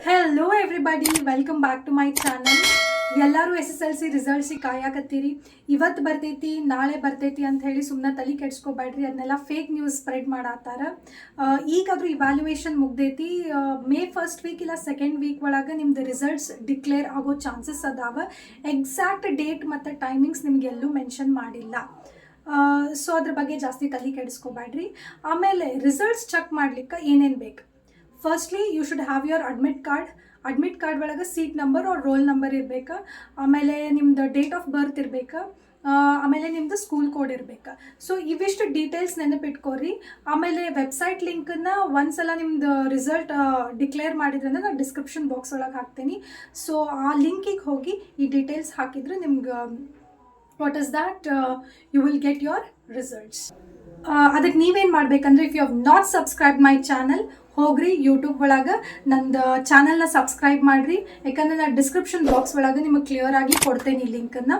Hello everybody, welcome back to my channel. ಎಲ್ಲರೂ SSLC ರಿಸಲ್ಟ್ಸಿಗೆ ಕಾಯಾಕತ್ತೀರಿ. ಇವತ್ತು ಬರ್ತೈತಿ, ನಾಳೆ ಬರ್ತೈತಿ ಅಂತ ಹೇಳಿ ಸುಮ್ಮನೆ ತಲೆ ಕೆಡ್ಸ್ಕೊಬೇಡ್ರಿ. ಅದನ್ನೆಲ್ಲ ಫೇಕ್ ನ್ಯೂಸ್ ಸ್ಪ್ರೆಡ್ ಮಾಡತ್ತಾರ. ಈಗಾದರೂ ಇವ್ಯಾಲ್ಯೂಯೇಷನ್ ಮುಗ್ದೈತಿ. ಮೇ 1st ವೀಕ್ ಇಲ್ಲ 2nd ವೀಕ್ ಒಳಗೆ ನಿಮ್ದು ರಿಸಲ್ಟ್ಸ್ ಡಿಕ್ಲೇರ್ ಆಗೋ ಚಾನ್ಸಸ್ ಅದಾವ. ಎಕ್ಸಾಕ್ಟ್ ಡೇಟ್ ಮತ್ತು ಟೈಮಿಂಗ್ಸ್ ನಿಮಗೆಲ್ಲೂ ಮೆನ್ಷನ್ ಮಾಡಿಲ್ಲ. ಸೊ ಅದ್ರ ಬಗ್ಗೆ ಜಾಸ್ತಿ ತಲೆ ಕೆಡಿಸ್ಕೋಬೇಡ್ರಿ. ಆಮೇಲೆ ರಿಸಲ್ಟ್ಸ್ ಚೆಕ್ ಮಾಡ್ಲಿಕ್ಕೆ ಏನೇನು ಬೇಕು? Firstly you should have your admit card ಒಳಗೆ seat number or roll number ಇರಬೇಕು. ಆಮೇಲೆ ನಿಮ್ದು ಡೇಟ್ ಆಫ್ ಬರ್ತ್ ಇರಬೇಕು. ಆಮೇಲೆ ನಿಮ್ಮದು ಸ್ಕೂಲ್ ಕೋಡ್ ಇರಬೇಕು. ಸೊ ಇವಿಷ್ಟು ಡೀಟೇಲ್ಸ್ ನೆನಪಿಟ್ಕೋರಿ. ಆಮೇಲೆ ವೆಬ್ಸೈಟ್ ಲಿಂಕನ್ನು ಒಂದ್ಸಲ ನಿಮ್ದು ರಿಸಲ್ಟ್ ಡಿಕ್ಲೇರ್ ಮಾಡಿದ್ರಂದ್ರೆ ನಾನು ಡಿಸ್ಕ್ರಿಪ್ಷನ್ ಬಾಕ್ಸ್ ಒಳಗೆ ಹಾಕ್ತೀನಿ. ಸೊ ಆ ಲಿಂಕಿಗೆ ಹೋಗಿ ಈ ಡೀಟೇಲ್ಸ್ ಹಾಕಿದರೆ ನಿಮ್ಗೆ what is that you will get your results. ಅದಕ್ಕೆ ನೀವೇನು ಮಾಡಬೇಕಂದ್ರೆ, if you have not subscribe my channel, ಹೋಗ್ರಿ ಯೂಟ್ಯೂಬ್ ಒಳಗೆ ನಂದು ಚಾನಲ್ನ ಸಬ್ಸ್ಕ್ರೈಬ್ ಮಾಡಿರಿ. ಯಾಕಂದರೆ ನಾನು ಡಿಸ್ಕ್ರಿಪ್ಷನ್ ಬಾಕ್ಸ್ ಒಳಗೆ ನಿಮಗೆ ಕ್ಲಿಯರ್ ಆಗಿ ಕೊಡ್ತೇನೆ ಈ ಲಿಂಕನ್ನು.